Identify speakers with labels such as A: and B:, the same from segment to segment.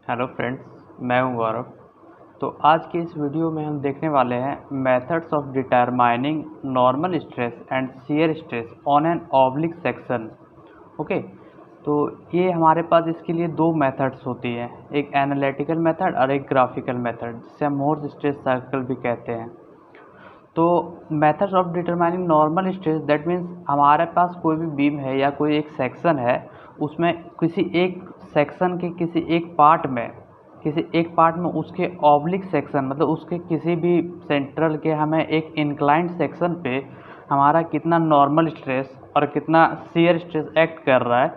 A: Hello friends, मैं हूं गौरव। तो आज की इस वीडियो में हम देखने वाले हैं methods of determining normal stress and shear stress on an oblique section. Okay, तो ये हमारे पास इसके लिए दो मेथड्स होती हैं, एक एनालिटिकल मेथड और एक ग्राफिकल मेथड, जिसे हम मोर्स स्ट्रेस सर्कल भी कहते हैं। तो methods of determining normal stress that means हमारे पास कोई भी बीम है या कोई एक सेक्शन है, उसमें किसी एक सेक्शन के किसी एक पार्ट में उसके ऑब्लिक सेक्शन मतलब उसके किसी भी सेंट्रल के हमें एक इंक्लाइंड सेक्शन पे हमारा कितना नॉर्मल स्ट्रेस और कितना शियर स्ट्रेस एक्ट कर रहा है,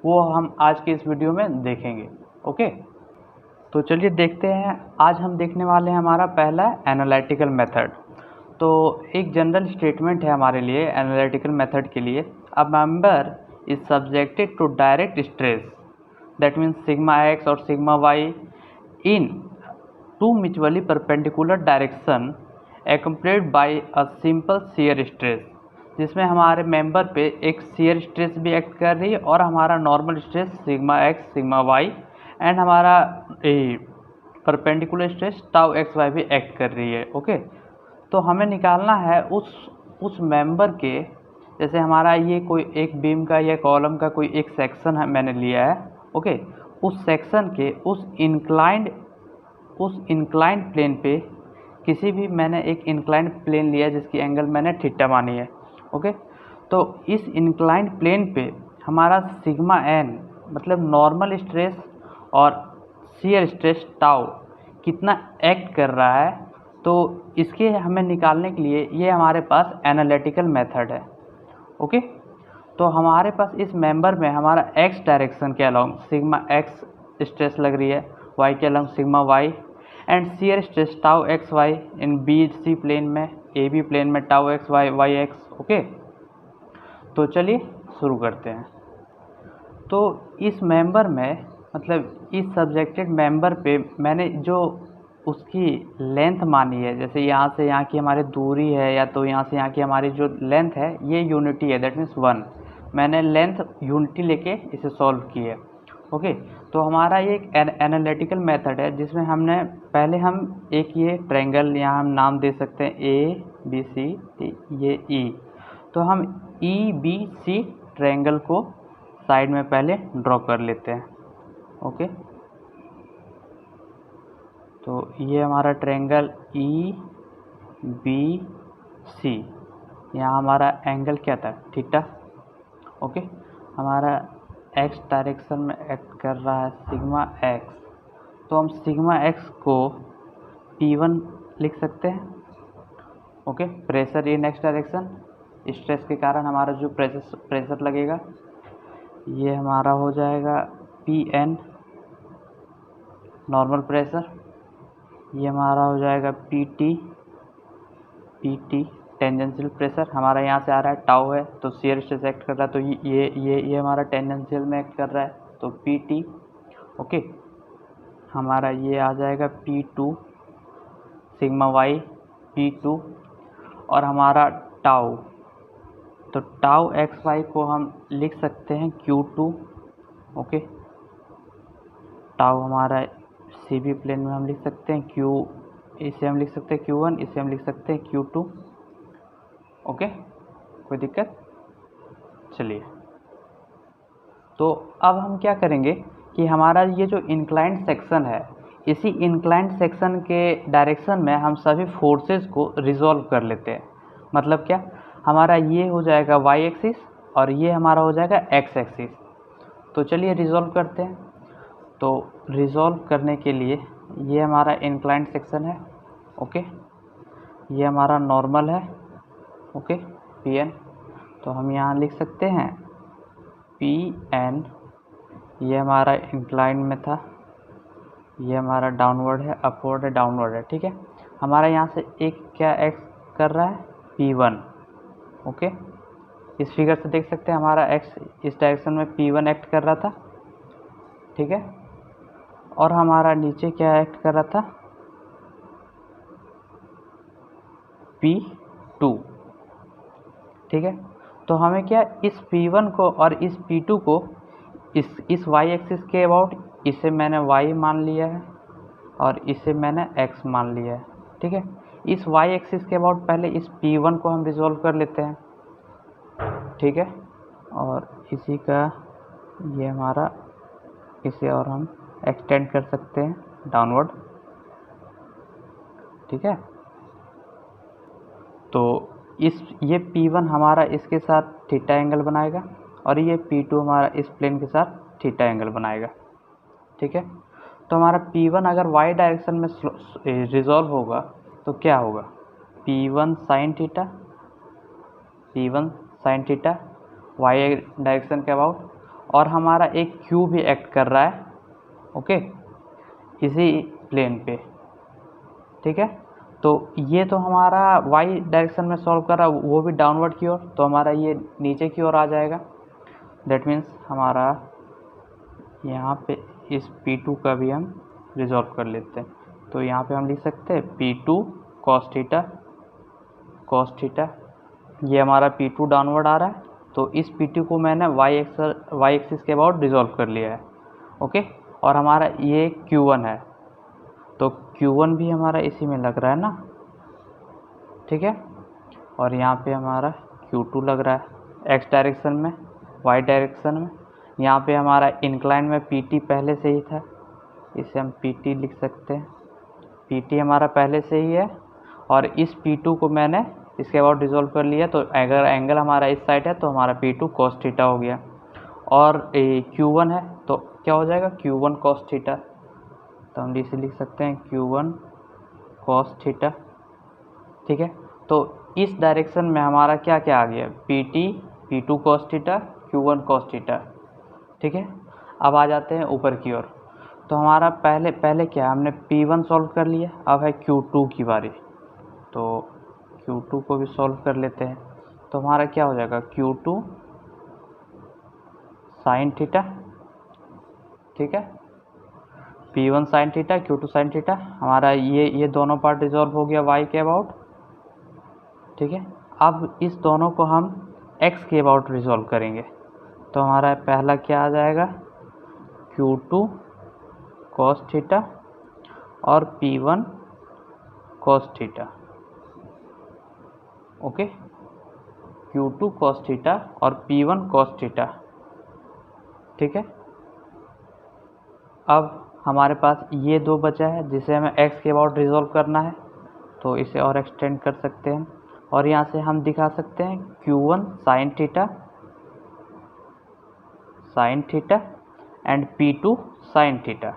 A: वो हम आज के इस वीडियो में देखेंगे। ओके, तो चलिए देखते हैं। आज हम देखने वाले हैं हमारा पहला एनालिटिकल मेथड। तो एक जनरल स्टेटमेंट है हमारे लिए एनालिटिकल मेथड के लिए, a member is subjected to direct stress that means sigma x और sigma y in two mutually perpendicular direction accompanied by a simple shear stress, जिसमें हमारे मेंबर पे एक शियर स्ट्रेस भी एक्ट कर रही है और हमारा normal stress sigma x sigma y and हमारा perpendicular stress tau x y भी एक्ट कर रही है। ओके, तो हमें निकालना है उस मेंबर के, जैसे हमारा ये कोई एक बीम का या कॉलम का कोई एक सेक्शन है मैंने लिया है। ओके, उस सेक्शन के उस इंक्लाइंड प्लेन पे किसी भी मैंने एक इंक्लाइंड प्लेन लिया जिसकी एंगल मैंने थीटा मानी है। ओके, तो इस इंक्लाइंड प्लेन पे हमारा सिग्मा एन मतलब नॉर्मल स्ट्रेस और शियर स्ट्रेस टाउ कितना एक्ट कर रहा है, तो इसके हमें निकालने के लिए ये हमारे पास एनालिटिकल मेथड है। ओके, तो हमारे पास इस मेंबर में हमारा एक्स डायरेक्शन के अलोंग सिग्मा एक्स स्ट्रेस लग रही है, वाई के along sigma y and shear stress tau x y in B C plane में, ए बी प्लेन में tau x y y x. Okay, तो चलिए शुरू करते हैं। तो इस मेंबर में मतलब इस सब्जेक्टेड मेंबर पे मैंने जो उसकी लेंथ मानी है, जैसे यहाँ से यहाँ की हमारी दूरी है या तो यहाँ से यहाँ की हमारी जो लेंथ है ये यूनिटी है, दैट मीन्स 1। मैंने लेंथ यूनिटी लेके इसे सॉल्व की है। ओके, तो हमारा ये एक एनालिटिकल मेथड है जिसमें हमने पहले हम एक ये ट्रायंगल यहाँ हम नाम दे सकते हैं ए बी सी, ये ई, तो हम ई बी सी ट्रायंगल को साइड में पहले ड्रॉ कर लेते हैं। ओके, तो ये हमारा ट्रायंगल ई बी सी, यहाँ हमारा एंगल क्या था, थीटा। ओके, हमारा एक्स डायरेक्शन में एक्ट कर रहा है सिग्मा एक्स, तो हम सिग्मा एक्स को P1 लिख सकते हैं। Okay, pressure in x direction, stress के कारण हमारा जो प्रेशर लगेगा ये हमारा हो जाएगा Pn नॉर्मल प्रेशर, ये हमारा हो जाएगा Pt टेंजेंशियल प्रेशर, हमारा यहाँ से आ रहा है टाउ है तो शियर स्ट्रेस एक्ट कर रहा है, तो ये हमारा टेंजेंशियल में एक्ट कर रहा है तो Pt। ओके, हमारा ये आ जाएगा P2 सिग्मा वाई P2 और हमारा टाउ, तो टाउ एक्स वाई को हम लिख सकते हैं Q2। ओके, टाउ हमारा सी बी प्लेन में हम लिख सकते हैं Q, इसे हम लिख सकते हैं Q1, इसे हम लिख सकते हैं Q2। ओके, कोई दिक्कत? चलिए, तो अब हम क्या करेंगे कि हमारा ये जो इंक्लाइंड सेक्शन है, इसी इंक्लाइंड सेक्शन के डायरेक्शन में हम सभी फोर्सेस को रिजॉल्व कर लेते हैं। मतलब क्या, हमारा ये हो जाएगा वाई एक्सिस और ये हमारा हो जाएगा एक्स एक्सिस। तो चलिए रिजॉल्व करते हैं। तो रिजॉल्व करने के लिए ये हमारा इंक्लाइंड सेक्शन है। ओके, ये हमारा नॉर्मल है। ओके, Pn, तो हम यहाँ लिख सकते हैं Pn, ये हमारा इंक्लाइंड में था, ये हमारा डाउनवर्ड है, अपवर्ड है, डाउनवर्ड है। ठीक है, हमारा यहाँ से एक क्या एक्ट कर रहा है P1। ओके, इस फिगर से देख सकते हैं हमारा एक्स इस डायरेक्शन में P1 एक्ट कर रहा था। ठीक है, और हमारा नीचे क्या एक्ट कर रहा था P2। ठीक है, तो हमें क्या इस P1 को और इस P2 को इस y एक्सिस के अबाउट इसे मैंने y मान लिया है और इसे मैंने x मान लिया है। ठीक है, इस y एक्सिस के अबाउट पहले इस P1 को हम रिजॉल्व कर लेते हैं। ठीक है, और इसी का ये हमारा, इसे और हम एक्सटेंड कर सकते हैं डाउनवर्ड। ठीक है, तो ये P1 हमारा इसके साथ थीटा एंगल बनाएगा और ये P2 हमारा इस प्लेन के साथ थीटा एंगल बनाएगा। ठीक है, तो हमारा P1 अगर y डायरेक्शन में रिजॉल्व होगा तो क्या होगा, P1 sine theta, P1 sine theta y direction के अबाउट, और हमारा एक Q भी एक्ट कर रहा है ओके इसी प्लेन पे। ठीक है, तो ये तो हमारा y डायरेक्शन में सॉल्व कर रहा है, वो भी डाउनवर्ड की ओर, तो हमारा ये नीचे की ओर आ जाएगा। दैट मीन्स हमारा यहाँ पे इस P2 का भी हम रिजॉल्व कर लेते हैं। तो यहाँ पे हम लिख सकते हैं P2 cos थीटा, ये हमारा P2 डाउनवर्ड आ रहा है, तो इस P2 को मैंने y एक्सिस के अबाउट रिजॉल्व कर लिया है ओके। और हमारा ये Q1 है, तो Q1 भी हमारा इसी में लग रहा है ना। ठीक है, और यहाँ पे हमारा Q2 लग रहा है x डायरेक्शन में, y डायरेक्शन में। यहाँ पे हमारा इंक्लाइन में PT पहले से ही था, इसे हम PT लिख सकते हैं, PT हमारा पहले से ही है, और इस P2 को मैंने इसके अबाउट रिजॉल्व कर लिया, तो अगर एंगल हमारा इस साइड है तो हमारा P2 cos थीटा हो गया, और Q1 है तो क्या हो जाएगा, Q1 cos थीटा। तो हम इसे लिख सकते हैं Q1 cos थीटा। ठीक है, तो इस डायरेक्शन में हमारा क्या क्या आ गया, PT, P2 cos theta, Q1 cos theta. ठीक है, अब आ जाते हैं ऊपर की ओर। तो हमारा पहले क्या, हमने P1 सॉल्व कर लिया, अब है Q2 की बारी, तो Q2 को भी सॉल्व कर लेते हैं। तो हमारा क्या हो जाएगा, Q2 साइन थीटा। ठीक है, P1 sine theta, Q2 sine theta, हमारा ये दोनों पार्ट रिजॉल्व हो गया y के अबाउट। ठीक है, अब इस दोनों को हम x के अबाउट रिजॉल्व करेंगे, तो हमारा पहला क्या आ जाएगा, Q2 cos थीटा और P1 cos theta okay, Q2 cos theta और P1 cos थीटा। ठीक है, अब हमारे पास ये दो बचा है जिसे हमें x के अबाउट रिजॉल्व करना है, तो इसे और एक्सटेंड कर सकते हैं, और यहाँ से हम दिखा सकते हैं Q1 sine theta and P2 sine theta.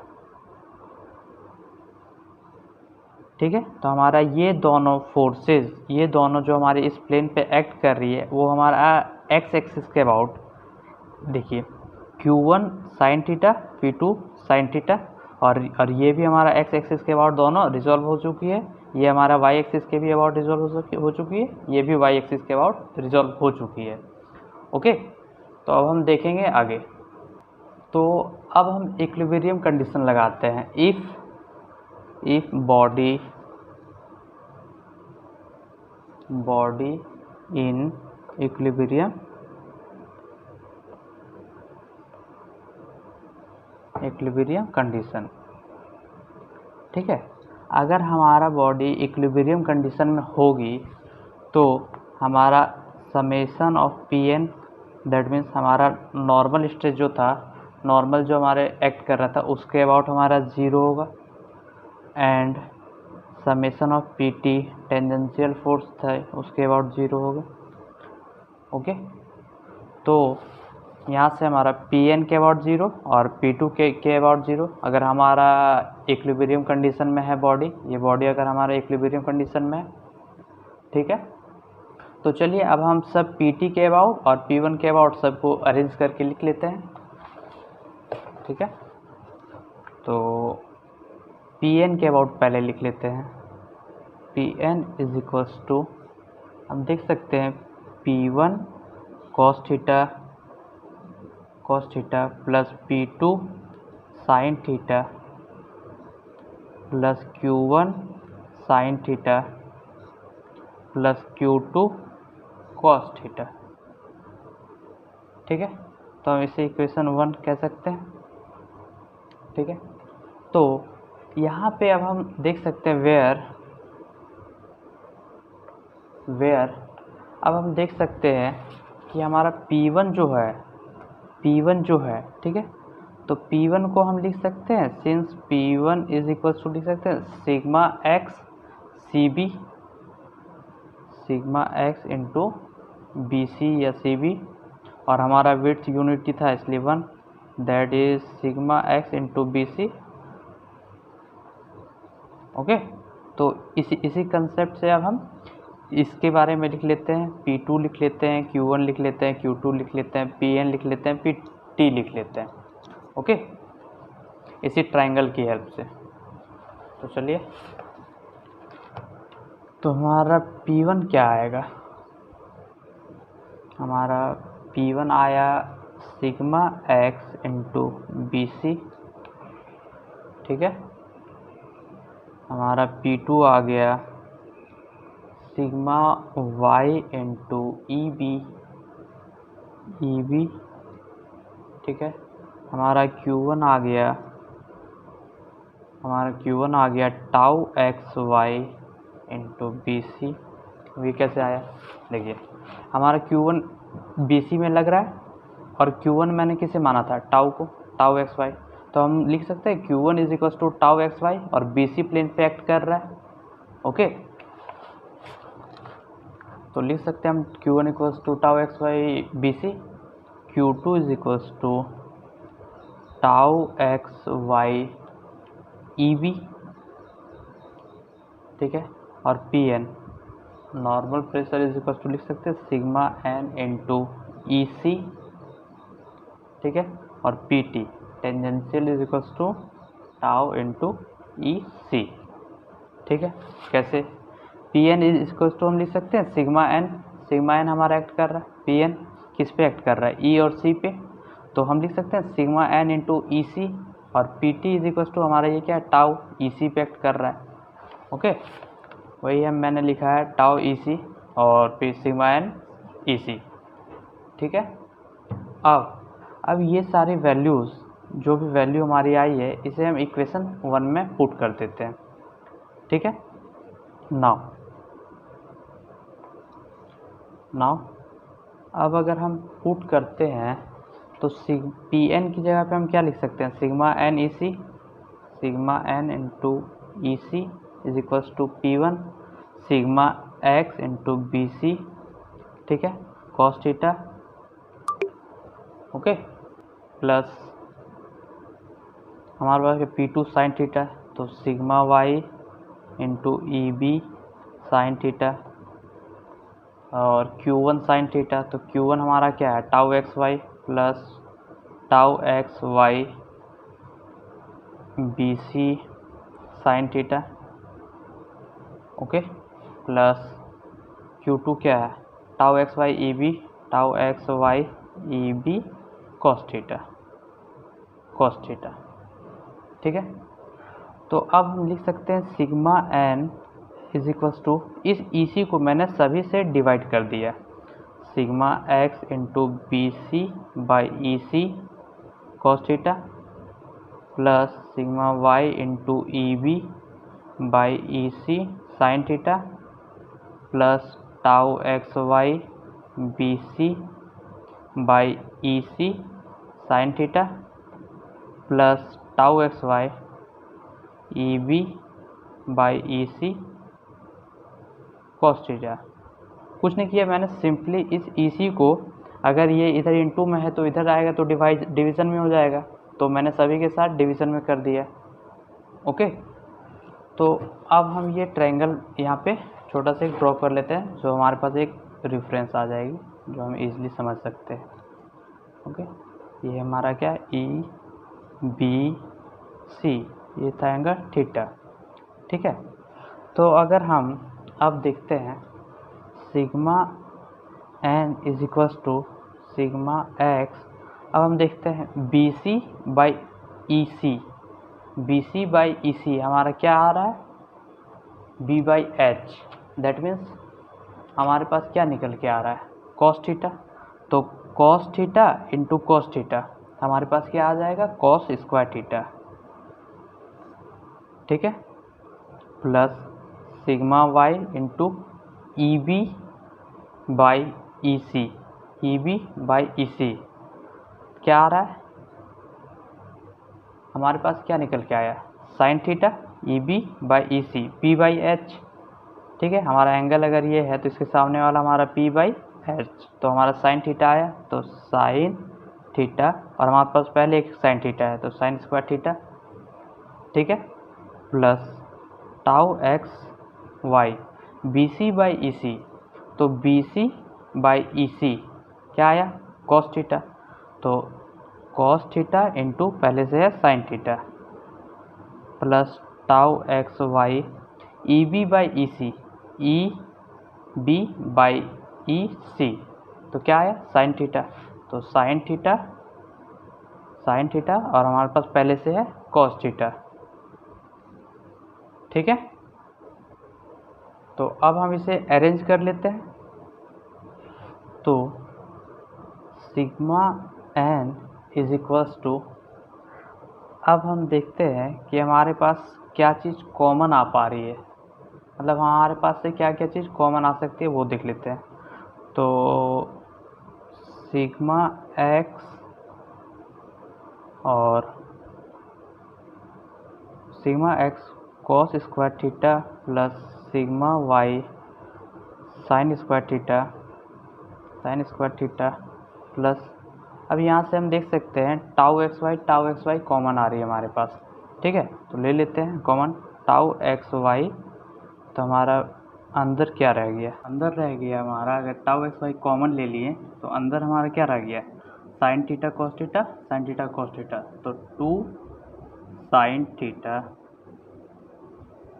A: ठीक है, तो हमारा ये दोनों फोर्सेस, ये दोनों जो हमारे इस प्लेन पे एक्ट कर रही है, वो हमारा x एक्सिस के अबाउट, देखिए Q1 sine theta, P2 sine theta, और ये भी हमारा x एक्सिस के अबाउट दोनों रिजॉल्व हो चुकी है, ये हमारा y एक्सिस के भी अबाउट रिजॉल्व हो चुकी है, ये भी y एक्सिस के अबाउट रिजॉल्व हो चुकी है ओके। तो अब हम देखेंगे आगे। तो अब हम इक्विलिब्रियम कंडीशन लगाते हैं, if body in equilibrium condition. ठीक है, अगर हमारा बॉडी इक्विलिब्रियम कंडीशन में होगी तो हमारा summation of Pn, that means हमारा नॉर्मल स्ट्रेस जो था, नॉर्मल जो हमारे एक्ट कर रहा था उसके अबाउट हमारा 0 होगा, and summation of Pt tangential force था उसके अबाउट 0 होगा ओके। तो यहाँ से हमारा Pn के अबाउट 0 और P2 के अबाउट 0, अगर हमारा इक्विलिब्रियम कंडीशन में है बॉडी, ये बॉडी अगर हमारा इक्विलिब्रियम कंडीशन में है। ठीक है, तो चलिए अब हम सब Pt के अबाउट और P1 के अबाउट सबको अरेंज करके लिख लेते हैं। ठीक है, तो Pn के अबाउट पहले लिख लेते हैं, Pn इज इक्वल्स टू, हम देख सकते हैं P1 cos theta plus P2 sine theta plus Q1 sine theta plus Q2 cos theta. ठीक है, तो हम इसे इक्वेशन 1 कह सकते हैं। ठीक है। तो यहाँ पे अब हम देख सकते हैं वेयर अब हम देख सकते हैं कि हमारा P1 जो है ठीक है, तो P1 को हम लिख सकते हैं, since P1 is equal to लिख सकते हैं सिग्मा एक्स इंटू BC या CB, और हमारा विड्थ यूनिट था इसलिए 1, that is sigma x into BC। Okay, तो इसी कंसेप्ट से अब हम इसके बारे में लिख लेते हैं, P2 लिख लेते हैं, Q1 लिख लेते हैं, Q2 लिख लेते हैं, Pn लिख लेते हैं, Pt लिख लेते हैं। ओके, इसी ट्रायंगल की हेल्प से। तो चलिए, तो हमारा P1 क्या आएगा, हमारा P1 आया सिग्मा एक्स इंटू BC, ठीक है। हमारा P2 आ गया सिग्मा वाई इंटू EB, ठीक है। हमारा Q1 आ गया tau x Y into BC। ये कैसे आया, देखिए हमारा Q1 BC में लग रहा है और Q1 मैंने किसे माना था, टाउ एक्स वाई, तो हम लिख सकते हैं Q1 is equal to tau x Y और BC प्लेन पे एक्ट कर रहा है। ओके, तो लिख सकते हैं हम Q1 equals to tau x y BC, Q2 is equals to tau x y EB, ठीक है। और Pn normal pressure is equals to लिख सकते हैं सिग्मा n इंटू EC, ठीक है। और Pt tangential is equals to tau into EC, ठीक है। कैसे, Pn इज इक्वल्स टू हम लिख सकते हैं सिग्मा n हमारा एक्ट कर रहा है, Pn किस पे एक्ट कर रहा है, E और C पे, तो हम लिख सकते हैं सिग्मा n इंटू EC, और Pt इज इक्वल्स टू हमारा ये क्या है, टाउ EC पे एक्ट कर रहा है। ओके, वही हम मैंने लिखा है टाउ EC और फिर सिग्मा n EC, ठीक है। अब ये सारी वैल्यूज़, जो भी वैल्यू हमारी आई है, इसे हम इक्वेशन 1 में पुट कर देते हैं, ठीक है। नाउ अब अगर हम पुट करते हैं तो Pn की जगह पे हम क्या लिख सकते हैं, sigma n into EC is equals to P1 sigma x into BC, ठीक है, कॉस थीटा, ओके, प्लस हमारे पास P2 साइन थीटा, तो sigma y into EB sine theta, और Q1 साइन थीटा, तो Q1 हमारा क्या है, tau x y plus tau x y BC sine theta, okay, plus Q2 क्या है, tau x y EB cos theta, ठीक है। तो अब हम लिख सकते हैं sigma n is equals to, इस EC को मैंने सभी से डिवाइड कर दिया, sigma x into BC by EC cos theta plus sigma y into EB by EC sine theta plus tau x y BC by EC sine theta plus tau x y EB by EC cos theta. कुछ नहीं किया मैंने, simply इस EC को, अगर ये इधर into में है तो इधर आएगा तो डिवीज़न में हो जाएगा, तो मैंने सभी के साथ डिवीज़न में कर दिया। ओके, तो अब हम ये ट्रायंगल यहाँ पे छोटा सा एक ड्रॉ कर लेते हैं, जो हमारे पास एक रेफरेंस आ जाएगी, जो हम इजीली समझ सकते हैं। ओके, ये हमारा क्या है, EBC, ये था एंगल थीटा, ठीक है। तो अगर हम अब देखते हैं sigma n is equals to sigma x, अब हम देखते हैं BC बाई EC हमारा क्या आ रहा है, B by H, that means हमारे पास क्या निकल के आ रहा है, कॉस थीटा, तो cos theta into cos theta हमारे पास क्या आ जाएगा, कॉस स्क्वायर थीटा, ठीक है, plus sigma y into E B by E C, E B by E C क्या आ रहा है हमारे पास, क्या निकल के आया, sine theta E B by E C P by H. ठीक है, हमारा एंगल अगर ये है तो इसके सामने वाला हमारा पी बाई एच, तो हमारा साइन थीटा आया, तो साइन थीटा, और हमारे पास पहले एक साइन थीटा है तो साइन स्क्वायर थीटा। ठीक है, plus tau x Y B C by E C, तो B C by E C क्या आया, कॉस थीटा, तो कॉस थीटा इंटू पहले से है sine theta, plus tau x y E B by E C, E B by E C, तो क्या आया साइन थीटा, तो साइन थीटा, साइन थीटा, और हमारे पास पहले से है कॉस थीटा। ठीक है, तो अब हम इसे अरेंज कर लेते हैं, तो sigma n is equals to, अब हम देखते हैं कि हमारे पास क्या चीज़ कॉमन आ पा रही है, मतलब हमारे पास से क्या क्या चीज़ कॉमन आ सकती है वो देख लेते हैं। तो सिग्मा एक्स और sigma x cos square theta plus sigma y sine square theta plus, अब यहाँ से हम देख सकते हैं टाउ एक्स वाई कॉमन आ रही है हमारे पास। ठीक है, तो ले लेते हैं कॉमन टाउ एक्स वाई, तो हमारा अंदर क्या रह गया, अंदर रह गया हमारा, अगर टाउ एक्स वाई कॉमन ले लिए तो अंदर हमारा क्या रह गया, sine theta cos theta, sine theta cos theta, तो 2 साइन थीटा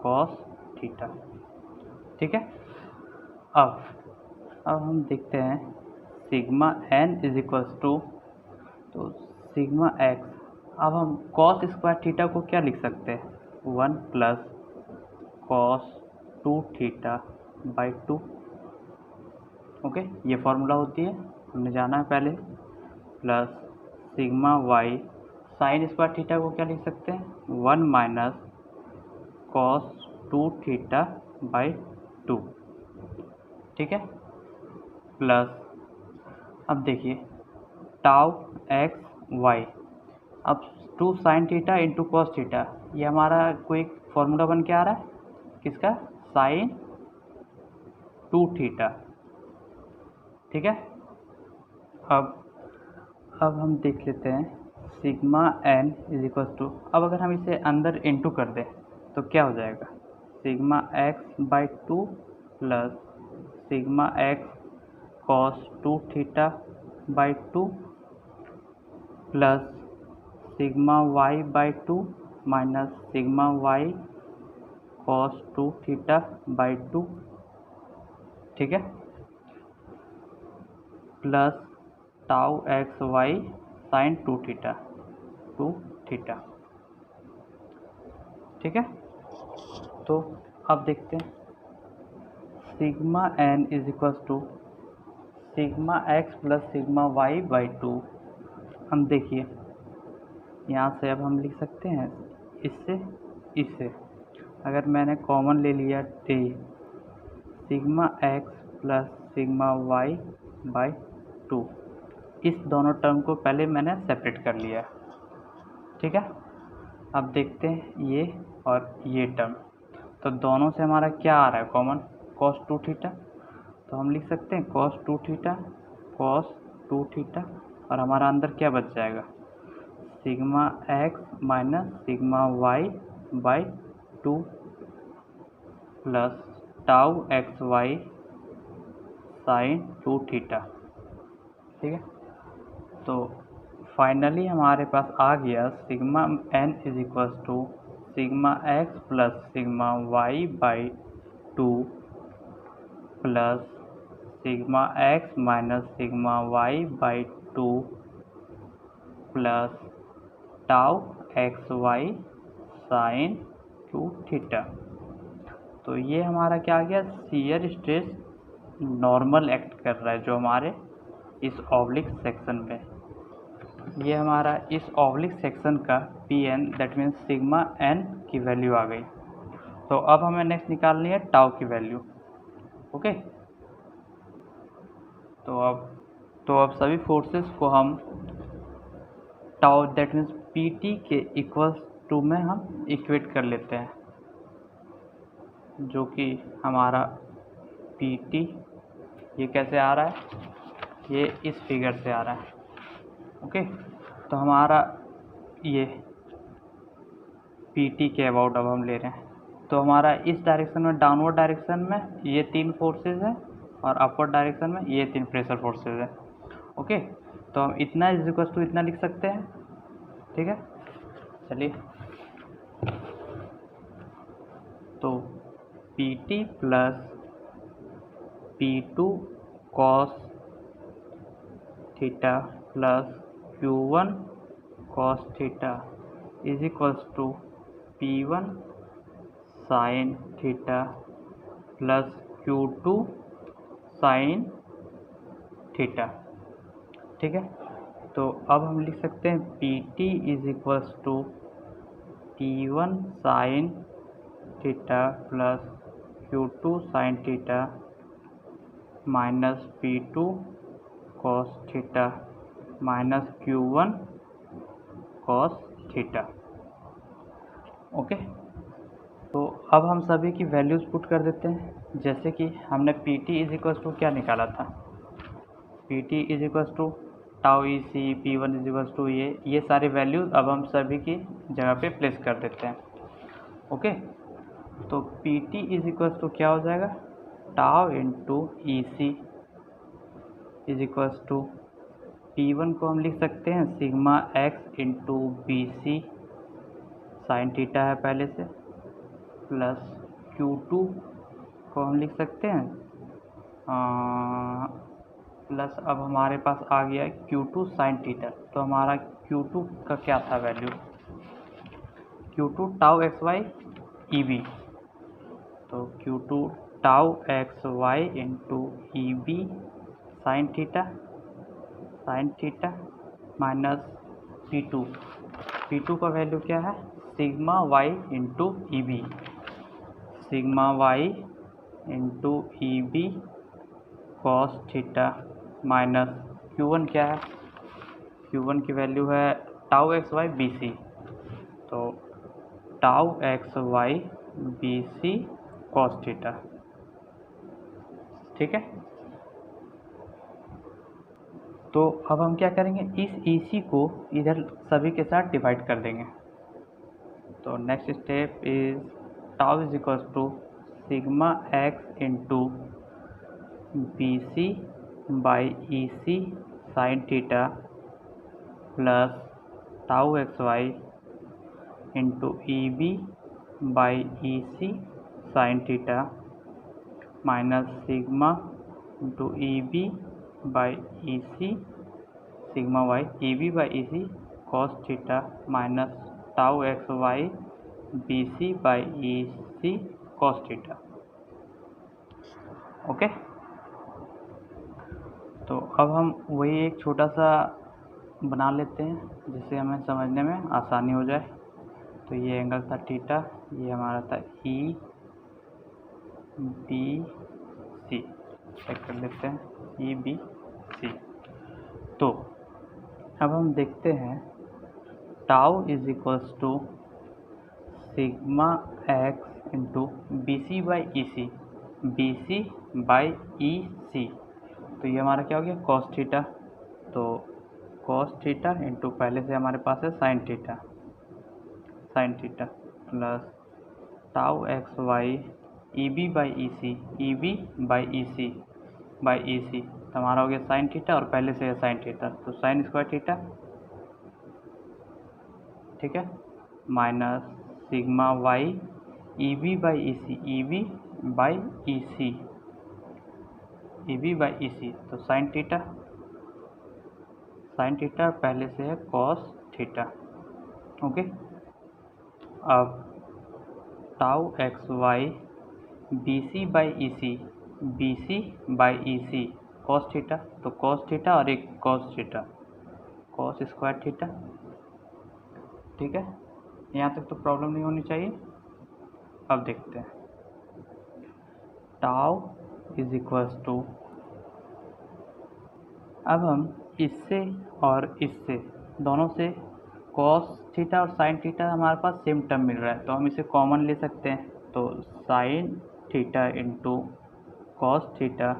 A: कॉस थीटा। ठीक है, अब हम देखते हैं sigma n is equals to, तो सिग्मा एक्स, अब हम कॉस स्क्वायर थीटा को क्या लिख सकते हैं, 1 plus cos 2 theta by 2। Okay, ये फॉर्मूला होती है, हमने जाना है पहले, plus sigma y sine square theta को क्या लिख सकते हैं, 1 माइनस कॉस 2 थीटा बाई 2। ठीक है, प्लस अब देखिए टाउ एक्स वाई, अब 2 sine theta into cos theta, ये हमारा कोई फॉर्मूला बन के आ रहा है किसका, साइन 2 थीटा। ठीक है, अब हम देख लेते हैं sigma n is equal to, अब अगर हम इसे अंदर इंटू कर दें तो क्या हो जाएगा, sigma x by 2 plus sigma x cos 2 theta by 2 plus sigma Y by 2 minus sigma y cos 2 theta by 2। ठीक है, plus tau x y sine 2 theta. ठीक है, तो अब देखते हैं sigma n is equals to sigma x plus sigma Y by 2। हम देखिए यहाँ से अब हम लिख सकते हैं इससे अगर मैंने कॉमन ले लिया टी, sigma x plus sigma Y by 2, इस दोनों टर्म को पहले मैंने सेपरेट कर लिया। ठीक है, अब देखते हैं ये और ये टर्म, तो दोनों से हमारा क्या आ रहा है कॉमन, cos 2 थीटा, तो हम लिख सकते हैं cos 2 थीटा, और हमारा अंदर क्या बच जाएगा, sigma x minus sigma Y by 2 plus tau x y sine 2 theta. ठीक है, तो फाइनली हमारे पास आ गया sigma n is equals to sigma x plus sigma Y by 2 plus sigma x minus sigma Y by 2 plus tau x y sine 2 theta. तो ये हमारा क्या आ गया, शियर स्ट्रेस नॉर्मल एक्ट कर रहा है जो हमारे इस ऑब्लिक सेक्शन में, ये हमारा इस ऑब्लिक सेक्शन का P N that means sigma n की वैल्यू आ गई। तो अब हमें नेक्स्ट निकालनी है टाउ की वैल्यू। ओके, तो अब सभी फोर्सेस को हम टाउ दैट मीन्स पीटी के इक्वल्स टू में हम इक्वेट कर लेते हैं, जो कि हमारा पीटी ये कैसे आ रहा है, ये इस फिगर से आ रहा है। ओके, तो हमारा ये पीटी के अबाउट अब हम ले रहे हैं। तो हमारा इस डायरेक्शन में, डाउनवर्ड डायरेक्शन में ये 3 फोर्सेस हैं और अपवर्ड डायरेक्शन में ये 3 प्रेशर फोर्सेस हैं। ओके, तो हम इतना इज इक्वल टू इतना लिख सकते हैं। ठीक है, चलिए, तो PT plus P2 cos theta plus Q1 cos theta is equals to P1 sine theta plus Q2 sine theta. ठीक है, तो अब हम लिख सकते हैं PT is equals to P1 sine theta plus Q2 sine theta minus P2 cos theta minus Q1 cos theta. Okay, तो अब हम सभी की वैल्यूज़ पुट कर देते हैं। जैसे कि हमने PT इज इक्वल्स टू क्या निकाला था, PT is equals to tau E C, P1 is equals to ये सारी वैल्यूज़ अब हम सभी की जगह पे प्लेस कर देते हैं। ओके, तो PT इज इक्वल्स टू क्या हो जाएगा, tau into E C is equals to P1 को हम लिख सकते हैं sigma x into B C sine theta है पहले से, प्लस Q2 को हम लिख सकते हैं प्लस अब हमारे पास आ गया Q2 साइन थीटा। तो हमारा Q2 का क्या था value, Q2 tau x y E B, तो Q2 tau x Y into E B sine theta minus P2 का वैल्यू क्या है, sigma y into E B, sigma y into E B cos theta minus Q1 क्या है, Q1 की value है tau x Y B C, तो tau x Y B C cos theta. ठीक है, तो अब हम क्या करेंगे, इस EC को इधर सभी के साथ डिवाइड कर देंगे। तो next step is tau is equals to sigma x into B C by E C sine theta plus tau x Y into E B by E C sine theta minus sigma into E B by E C sigma Y E B by E C cos theta minus tau x Y B C by E C cos theta. Okay, तो अब हम वही एक छोटा सा बना लेते हैं जिससे हमें समझने में आसानी हो जाए। तो ये एंगल था थीटा, ये हमारा था ई बी सी, चेक कर लेते हैं ई बी सी। तो अब हम देखते हैं tau is equals to sigma x into B C by E C, B C by E C, तो ये हमारा क्या हो गया कॉस थीटा, तो कॉस थीटा इंटू पहले से हमारे पास है sine theta plus tau x y E B by E C, E B by E C तो हमारा हो गया साइन थीटा और पहले से है साइन थीटा, तो साइन स्क्वायर थीटा। ठीक है, minus sigma Y E B by E C, E B by E C, E B by E C, तो साइन थीटा पहले से है कॉस थीटा। ओके, अब tau x Y B C by E C, B C by E C cos theta, तो cos theta और एक cos theta, cos square theta. ठीक है, यहाँ तक तो प्रॉब्लम नहीं होनी चाहिए। अब देखते हैं, टाउ इज इक्वल्स टू, अब हम इससे और इससे दोनों से कॉस थीटा और साइन थीटा हमारे पास सेम टर्म मिल रहा है, तो हम इसे कॉमन ले सकते हैं। तो sine theta into cos theta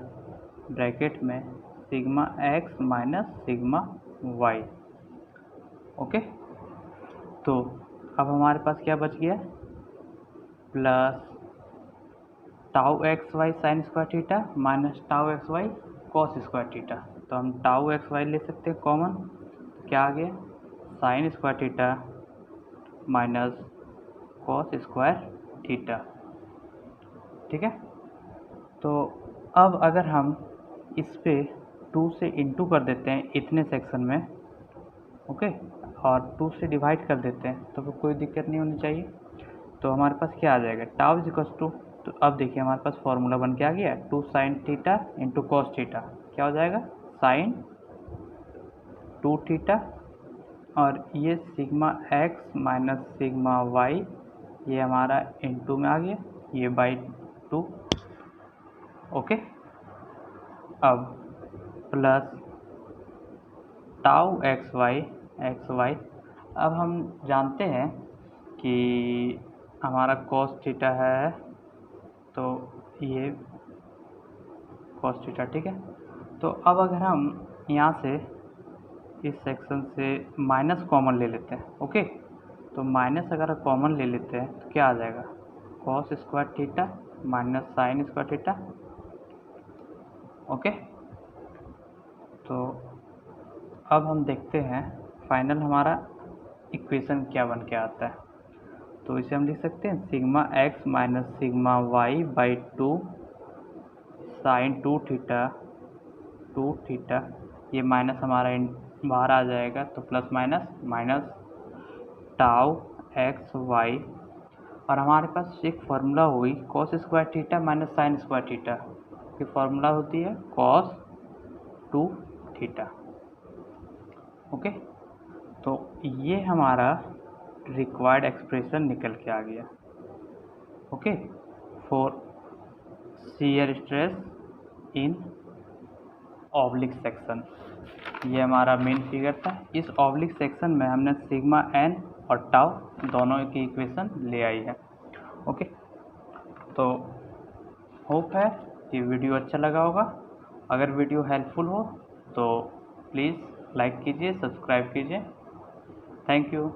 A: bracket में sigma x minus sigma y. Okay, तो अब हमारे पास क्या बच गया, plus tau x y sine square theta minus tau x y cos square theta. तो हम टाउ एक्स वाई ले सकते हैं कॉमन, क्या आ गया, sign square theta minus cos square theta. ठीक है, तो अब अगर हम इस पे 2 से इंटू कर देते हैं इतने सेक्शन में, ओके, और 2 से डिवाइड कर देते हैं तो फिर कोई दिक्कत नहीं होनी चाहिए। तो हमारे पास क्या आ जाएगा, टाउ इज इक्वल्स टू, तो अब देखिए हमारे पास फॉर्मूला बन के आ गया 2 sine theta into cos theta, क्या हो जाएगा, साइन 2 थीटा, और ये sigma x minus sigma Y, ये हमारा इंटू में आ गया, ये बाई 2। ओके, अब प्लस टाउ एक्स वाई, अब हम जानते हैं कि हमारा कॉस थीटा है, तो ये कॉस थीटा, ठीक है। तो अब अगर हम यहाँ से इस सेक्शन से माइनस कॉमन ले लेते हैं, ओके, तो माइनस अगर कॉमन ले लेते हैं तो क्या आ जाएगा, cos square theta minus sine square theta. Okay, तो अब हम देखते हैं फाइनल हमारा इक्वेशन क्या बन के आता है। तो इसे हम लिख सकते हैं sigma x minus sigma Y by 2 sine 2 theta, ये माइनस हमारा बाहर आ जाएगा, तो plus minus minus tau x Y, और हमारे पास एक फार्मूला हुई cos square theta minus sine square theta की फार्मूला होती है कॉस 2 थीटा। ओके, तो ये हमारा रिक्वायर्ड एक्सप्रेशन निकल के आ गया। Okay, for shear stress in oblique section, ये हमारा मेन फिगर था। इस ऑब्लिक सेक्शन में हमने सिग्मा एन और टाउ दोनों की इक्वेशन ले आई है। ओके, तो होप है कि वीडियो अच्छा लगा होगा। अगर वीडियो हेल्पफुल हो तो प्लीज़ लाइक कीजिए, सब्सक्राइब कीजिए। Thank you.